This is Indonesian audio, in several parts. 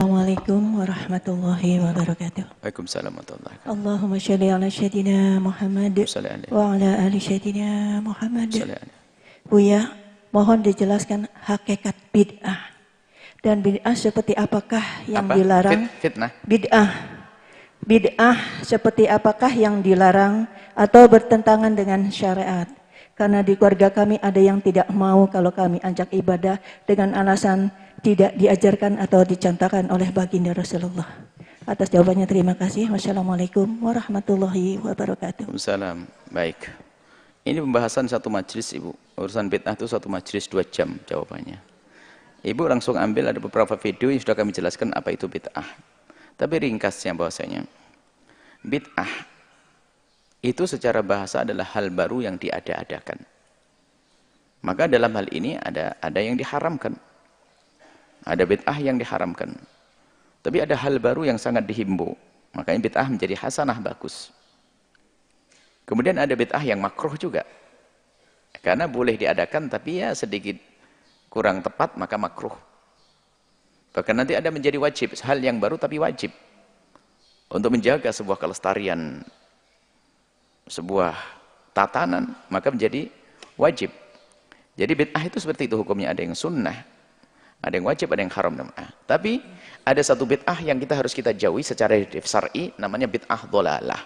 Assalamualaikum warahmatullahi wabarakatuh. Waalaikumsalam warahmatullahi wabarakatuh. Allahumma sholli ala sayyidina Muhammad wa ala ali sayyidina Muhammad. Buya, mohon dijelaskan hakikat bid'ah. Dan bid'ah seperti apakah yang dilarang? Fitnah. Bid'ah seperti apakah yang dilarang atau bertentangan dengan syariat? Karena di keluarga kami ada yang tidak mau kalau kami ajak ibadah dengan alasan tidak diajarkan atau dicontohkan oleh baginda Rasulullah. Atas jawabannya terima kasih. Wassalamualaikum warahmatullahi wabarakatuh. Waalaikumsalam. Baik. Ini pembahasan satu majelis, Ibu. Urusan bid'ah itu satu majelis 2 jam jawabannya. Ibu langsung ambil, ada beberapa video yang sudah kami jelaskan apa itu bid'ah. Tapi ringkasnya bahwasanya bid'ah itu secara bahasa adalah hal baru yang diada-adakan. Maka dalam hal ini ada yang diharamkan. Ada bid'ah yang diharamkan. Tapi ada hal baru yang sangat dihimbau. Makanya bid'ah menjadi hasanah bagus. Kemudian ada bid'ah yang makruh juga. Karena boleh diadakan tapi ya sedikit kurang tepat maka makruh. Bahkan nanti ada menjadi wajib. Hal yang baru tapi wajib. Untuk menjaga sebuah kelestarian, sebuah tatanan, maka menjadi wajib. Jadi bid'ah itu seperti itu hukumnya. Ada yang sunnah, ada yang wajib, ada yang haram. Tapi ada satu bid'ah yang harus kita jauhi secara syar'i, namanya bid'ah dhalalah.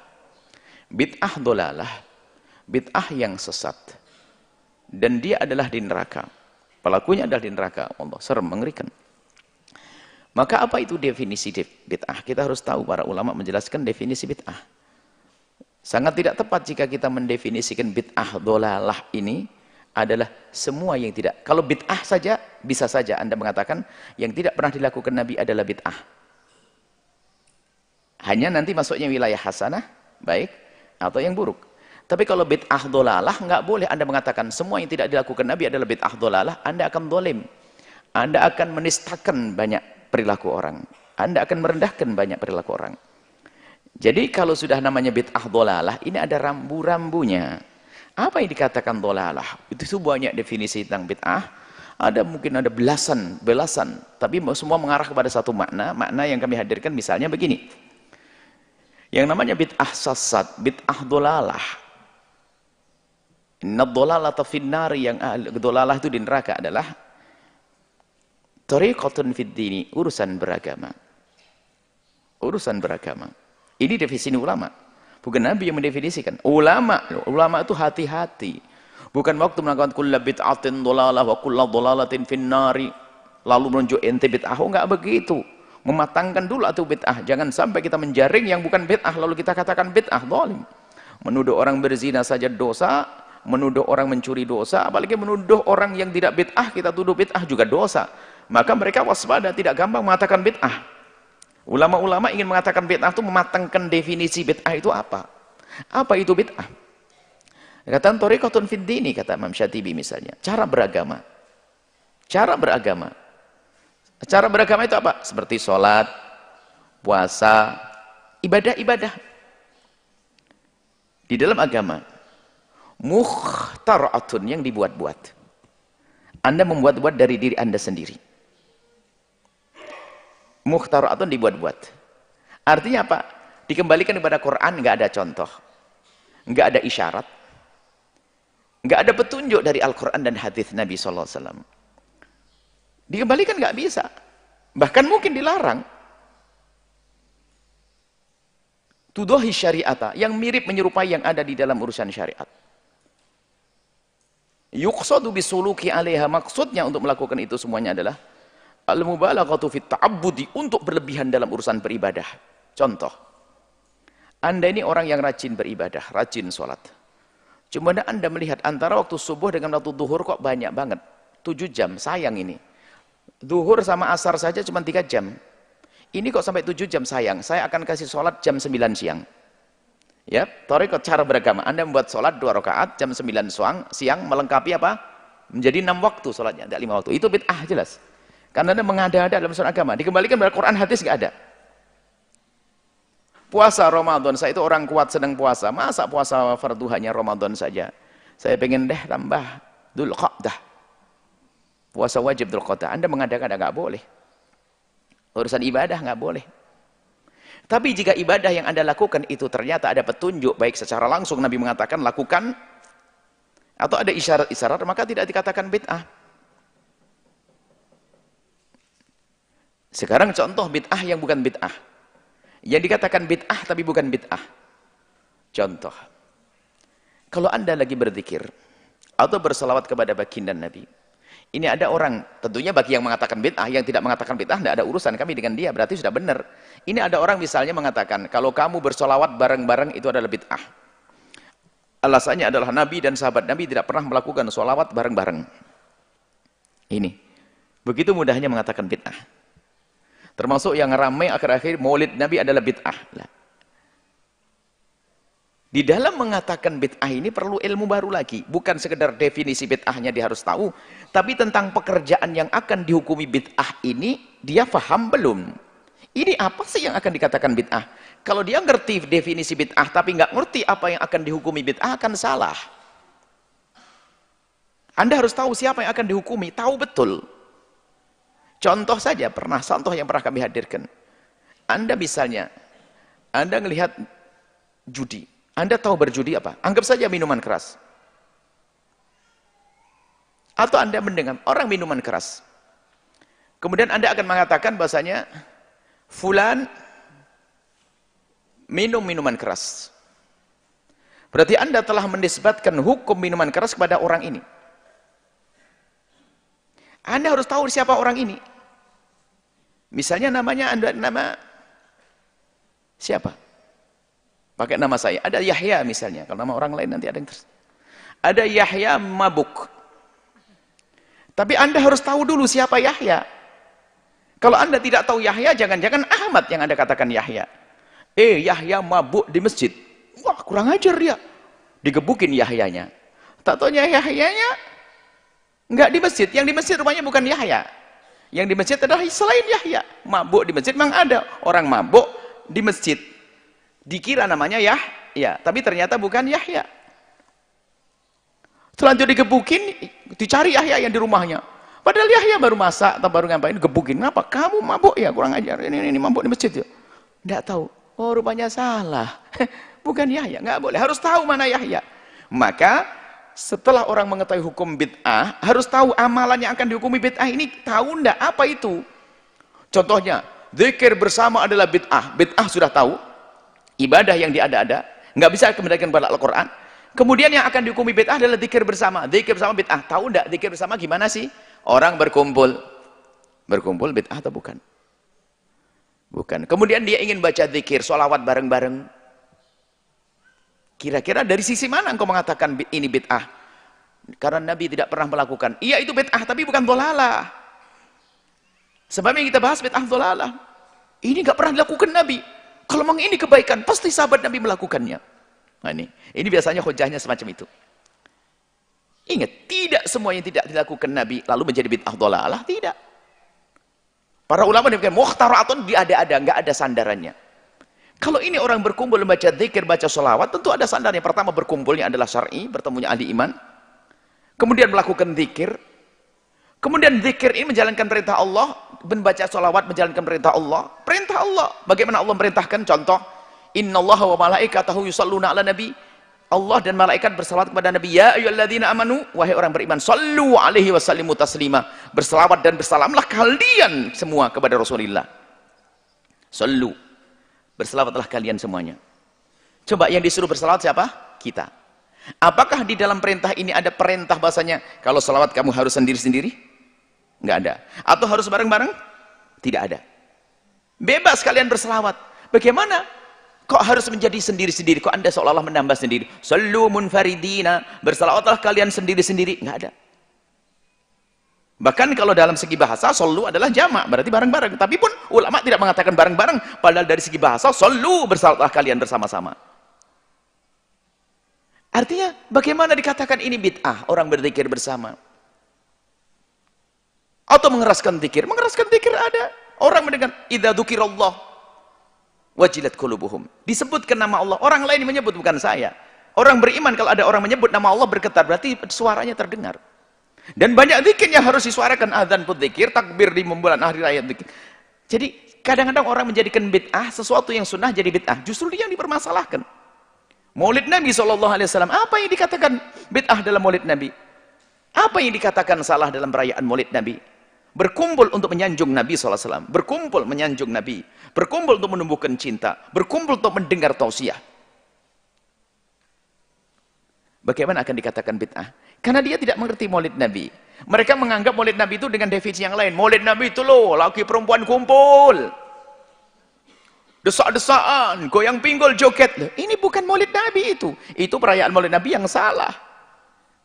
Bid'ah dhalalah, bid'ah yang sesat. Dan dia adalah di neraka. Pelakunya adalah di neraka. Allah, serem, mengerikan. Maka apa itu definisi bid'ah? Kita harus tahu, para ulama menjelaskan definisi bid'ah. Sangat tidak tepat jika kita mendefinisikan bid'ah dhalalah ini adalah semua yang tidak. Kalau bid'ah saja, bisa saja Anda mengatakan yang tidak pernah dilakukan Nabi adalah bid'ah. Hanya nanti masuknya wilayah hasanah, baik, atau yang buruk. Tapi kalau bid'ah dhalalah, nggak boleh Anda mengatakan semua yang tidak dilakukan Nabi adalah bid'ah dhalalah. Anda akan zalim. Anda akan menistakan banyak perilaku orang. Anda akan merendahkan banyak perilaku orang. Jadi kalau sudah namanya bid'ah dhalalah, ini ada rambu-rambunya. Apa yang dikatakan dhalalah? Itu banyak definisi tentang bid'ah. Mungkin ada belasan. Tapi semua mengarah kepada satu makna. Makna yang kami hadirkan misalnya begini. Yang namanya bid'ah sesat, bid'ah dhalalah. Inna dhalalata finnari, yang dhalalah itu di neraka adalah tariqatun fid dini, urusan beragama. Urusan beragama. Ini definisi ulama. Bukan Nabi yang mendefinisikan. Ulama itu hati-hati. Bukan waktu melakukan kulla bid'atin dhalalah wa kulla dhalalatin finnari lalu menunjuk ente bid'ah. Enggak begitu. Mematangkan dulu atau bid'ah. Jangan sampai kita menjaring yang bukan bid'ah lalu kita katakan bid'ah, zalim. Menuduh orang berzina saja dosa, menuduh orang mencuri dosa, apalagi menuduh orang yang tidak bid'ah kita tuduh bid'ah juga dosa. Maka mereka waspada, tidak gampang mengatakan bid'ah. Ulama-ulama ingin mengatakan bid'ah itu mematangkan definisi bid'ah itu apa? Apa itu bid'ah? Kata thariqatun fid dini, kata Imam Syatibi misalnya. Cara beragama. Cara beragama. Cara beragama itu apa? Seperti sholat, puasa, ibadah-ibadah. Di dalam agama. Mukhtara'atun, yang dibuat-buat. Anda membuat-buat dari diri Anda sendiri. Mukhtara'atun, dibuat-buat. Artinya apa? Dikembalikan kepada Quran, nggak ada contoh. Nggak ada isyarat. Nggak ada petunjuk dari Al-Quran dan hadis Nabi SAW. Dikembalikan nggak bisa. Bahkan mungkin dilarang. Tuduhi syariata, yang mirip menyerupai yang ada di dalam urusan syariat. Yuqsadu bisuluki alaiha, maksudnya untuk melakukan itu semuanya adalah al-mubalaghatu fit ta'abbudi, untuk berlebihan dalam urusan beribadah. Contoh, Anda ini orang yang rajin beribadah, rajin sholat. Cuma Anda melihat antara waktu subuh dengan waktu duhur kok banyak banget. 7 jam, sayang ini. Duhur sama asar saja cuma 3 jam. Ini kok sampai 7 jam, sayang. Saya akan kasih sholat jam 9 siang. Ya, thariqat, cara beragama. Anda membuat sholat 2 rakaat jam 9 siang, melengkapi apa? Menjadi 6 waktu sholatnya, tidak 5 waktu. Itu bid'ah jelas. Karena Anda mengada-ada dalam urusan agama. Dikembalikan pada Quran, hadis nggak ada. Puasa Ramadan, saya itu orang kuat sedang puasa. Masa puasa fardu hanya Ramadan saja? Saya pengen tambah Dzulqa'dah. Puasa wajib Dzulqa'dah. Anda mengadakan, nggak boleh. Urusan ibadah nggak boleh. Tapi jika ibadah yang Anda lakukan itu ternyata ada petunjuk, baik secara langsung Nabi mengatakan lakukan, atau ada isyarat-isyarat, maka tidak dikatakan bid'ah. Sekarang contoh bid'ah yang bukan bid'ah. Yang dikatakan bid'ah tapi bukan bid'ah. Contoh. Kalau Anda lagi berzikir atau berselawat kepada baginda Nabi. Ini ada orang, tentunya bagi yang mengatakan bid'ah, yang tidak mengatakan bid'ah, tidak ada urusan kami dengan dia, berarti sudah benar. Ini ada orang misalnya mengatakan, kalau kamu bersolawat bareng-bareng itu adalah bid'ah. Alasannya adalah Nabi dan sahabat Nabi tidak pernah melakukan solawat bareng-bareng. Ini. Begitu mudahnya mengatakan bid'ah. Termasuk yang ramai akhir-akhir maulid Nabi adalah bid'ah. Di dalam mengatakan bid'ah ini perlu ilmu baru lagi. Bukan sekedar definisi bid'ahnya dia harus tahu. Tapi tentang pekerjaan yang akan dihukumi bid'ah ini, dia paham belum? Ini apa sih yang akan dikatakan bid'ah? Kalau dia ngerti definisi bid'ah, tapi nggak ngerti apa yang akan dihukumi bid'ah, akan salah. Anda harus tahu siapa yang akan dihukumi, tahu betul. Contoh saja, contoh yang pernah kami hadirkan. Anda misalnya, Anda melihat judi. Anda tahu berjudi apa? Anggap saja minuman keras. Atau Anda mendengar orang minuman keras. Kemudian Anda akan mengatakan bahasanya, fulan minum minuman keras. Berarti Anda telah menisbatkan hukum minuman keras kepada orang ini. Anda harus tahu siapa orang ini. Misalnya namanya Anda, nama siapa? Pakai nama saya. Ada Yahya misalnya. Kalau nama orang lain nanti ada yang ada Yahya mabuk. Tapi Anda harus tahu dulu siapa Yahya. Kalau Anda tidak tahu Yahya, jangan-jangan Ahmad yang Anda katakan Yahya. Yahya mabuk di masjid. Wah, kurang ajar dia. Digebukin Yahyanya. Tak taunya Yahyanya enggak di masjid. Yang di masjid rupanya bukan Yahya. Yang di masjid adalah selain Yahya. Mabuk di masjid memang ada orang mabuk di masjid. Dikira namanya Yahya, tapi ternyata bukan Yahya. Selanjutnya digebukin, dicari Yahya yang di rumahnya. Padahal Yahya baru masak atau baru ngapain, gebukin. Ngapa? Kamu mabuk ya, kurang ajar. Ini mabuk di masjid ya. Tidak tahu. Oh, rupanya salah. Bukan Yahya, nggak boleh. Harus tahu mana Yahya. Maka setelah orang mengetahui hukum bid'ah, harus tahu amalan yang akan dihukumi bid'ah ini, tahu enggak apa itu? Contohnya, zikir bersama adalah bid'ah. Bid'ah sudah tahu. Ibadah yang diada-ada, nggak bisa kembalikan pada Al-Quran. Kemudian yang akan dihukumi bid'ah adalah zikir bersama. Zikir bersama bid'ah. Tahu enggak zikir bersama gimana sih? Orang berkumpul. Berkumpul bid'ah atau bukan? Bukan. Kemudian dia ingin baca zikir, sholawat bareng-bareng. Kira-kira dari sisi mana engkau mengatakan ini bid'ah? Karena Nabi tidak pernah melakukan. Iya itu bid'ah, tapi bukan dhalalah. Sebabnya kita bahas bid'ah dhalalah. Ini nggak pernah dilakukan Nabi. Kalau memang ini kebaikan, pasti sahabat Nabi melakukannya. Nah, ini biasanya hujahnya semacam itu. Ingat, tidak semua yang tidak dilakukan Nabi lalu menjadi bid'ah dhalalah, tidak. Para ulama dikatakan mukhtaratun diada-ada, nggak ada sandarannya. Kalau ini orang berkumpul membaca zikir, baca sholawat, tentu ada sandarannya. Pertama berkumpulnya adalah syar'i, bertemunya ahli iman. Kemudian melakukan zikir. Kemudian zikir ini menjalankan perintah Allah, membaca sholawat menjalankan perintah Allah. Perintah Allah. Bagaimana Allah merintahkan? Contoh, innallaha wa malaikatahu yusalluna ala nabi. Allah dan malaikat bersalawat kepada Nabi. Ya ayyuhalladzina amanu, wahai orang beriman, sallu alaihi wasallimu taslima. Bersalawat dan bersalamlah kalian semua kepada Rasulullah. Sallu. Bersalawatlah kalian semuanya. Coba yang disuruh bersalawat siapa? Kita. Apakah di dalam perintah ini ada perintah bahasanya kalau salawat kamu harus sendiri-sendiri? Nggak ada. Atau harus bareng-bareng? Tidak ada. Bebas kalian berselawat. Bagaimana? Kok harus menjadi sendiri-sendiri? Kok Anda seolah-olah menambah sendiri? Sallu munfaridina. Berselawatlah kalian sendiri-sendiri. Nggak ada. Bahkan kalau dalam segi bahasa, sallu adalah jamak. Berarti bareng-bareng. Tapi pun ulama tidak mengatakan bareng-bareng. Padahal dari segi bahasa, sallu berselawatlah kalian bersama-sama. Artinya, bagaimana dikatakan ini bid'ah? Orang berzikir bersama. Atau mengeraskan zikir. Mengeraskan zikir ada. Orang mendengar idza dzukirallah wajilat qulubuhum. Disebutkan nama Allah. Orang lain menyebut, bukan saya. Orang beriman kalau ada orang menyebut nama Allah bergetar, berarti suaranya terdengar. Dan banyak zikir yang harus disuarakan, azan pun zikir, takbir di bulan hari raya zikir. Jadi kadang-kadang orang menjadikan bid'ah sesuatu yang sunnah jadi bid'ah. Justru dia yang dipermasalahkan. Maulid Nabi SAW, apa yang dikatakan bid'ah dalam Maulid Nabi? Apa yang dikatakan salah dalam perayaan Maulid Nabi? Berkumpul untuk menyanjung Nabi SAW, berkumpul menyanjung Nabi, berkumpul untuk menumbuhkan cinta, berkumpul untuk mendengar tausiah. Bagaimana akan dikatakan bid'ah? Karena dia tidak mengerti Maulid Nabi. Mereka menganggap Maulid Nabi itu dengan definisi yang lain. Maulid Nabi itu loh, laki perempuan kumpul, desak-desaan, goyang pinggul, joget. Loh, ini bukan Maulid Nabi itu. Itu perayaan Maulid Nabi yang salah.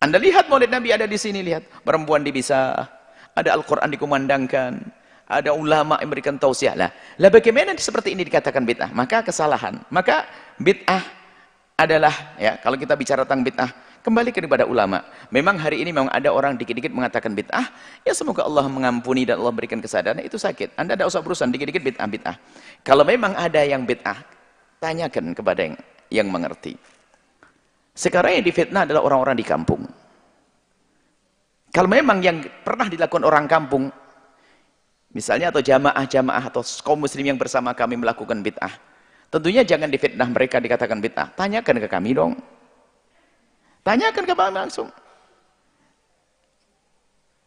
Anda lihat Maulid Nabi ada di sini, lihat. Perempuan dipisah, ada Al-Quran dikumandangkan, ada ulama yang memberikan tausiah. Lah bagaimana seperti ini dikatakan bid'ah? Maka kesalahan. Maka bid'ah adalah, ya, kalau kita bicara tentang bid'ah, kembali kepada ulama. Memang hari ini memang ada orang dikit-dikit mengatakan bid'ah, ya semoga Allah mengampuni dan Allah berikan kesadaran, itu sakit. Anda tidak usah berurusan dikit-dikit bid'ah. Kalau memang ada yang bid'ah, tanyakan kepada yang mengerti. Sekarang yang difitnah adalah orang-orang di kampung. Kalau memang yang pernah dilakukan orang kampung, misalnya atau jamaah-jamaah atau kaum muslim yang bersama kami melakukan bid'ah, tentunya jangan difitnah mereka dikatakan bid'ah. Tanyakan ke kami dong. Tanyakan ke kami langsung.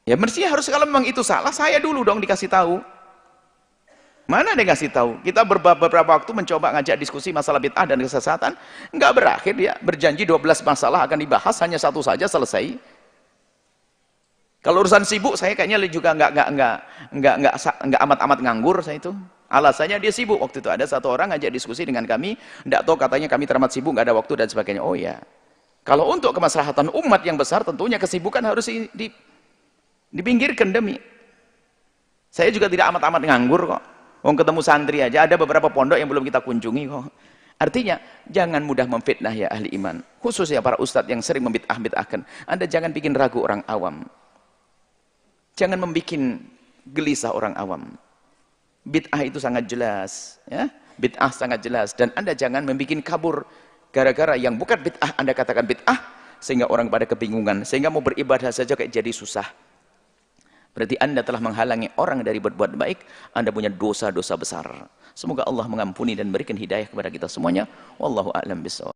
Ya mestinya harus, kalau memang itu salah, saya dulu dong dikasih tahu. Mana dia kasih tahu? Kita beberapa waktu mencoba ngajak diskusi masalah bid'ah dan kesesatan, enggak berakhir dia. Berjanji 12 masalah akan dibahas, hanya satu saja selesai. Kalau urusan sibuk, saya kayaknya juga enggak amat-amat nganggur saya itu. Alasannya dia sibuk. Waktu itu ada satu orang ngajak diskusi dengan kami, enggak tahu, katanya kami teramat sibuk, enggak ada waktu dan sebagainya. Oh ya, kalau untuk kemaslahatan umat yang besar, tentunya kesibukan harus dipinggirkan demi. Saya juga tidak amat-amat nganggur kok. Wong ketemu santri aja, ada beberapa pondok yang belum kita kunjungi kok. Artinya, jangan mudah memfitnah ya ahli iman. Khususnya para ustadz yang sering membid'ah-bid'ahkan. Anda jangan bikin ragu orang awam. Jangan membuat gelisah orang awam. Bid'ah itu sangat jelas, ya. Bid'ah sangat jelas, dan Anda jangan membuat kabur gara-gara yang bukan bid'ah Anda katakan bid'ah, sehingga orang pada kebingungan, sehingga mau beribadah saja kayak jadi susah. Berarti Anda telah menghalangi orang dari berbuat baik. Anda punya dosa-dosa besar. Semoga Allah mengampuni dan berikan hidayah kepada kita semuanya. Wallahu a'lam bishawab.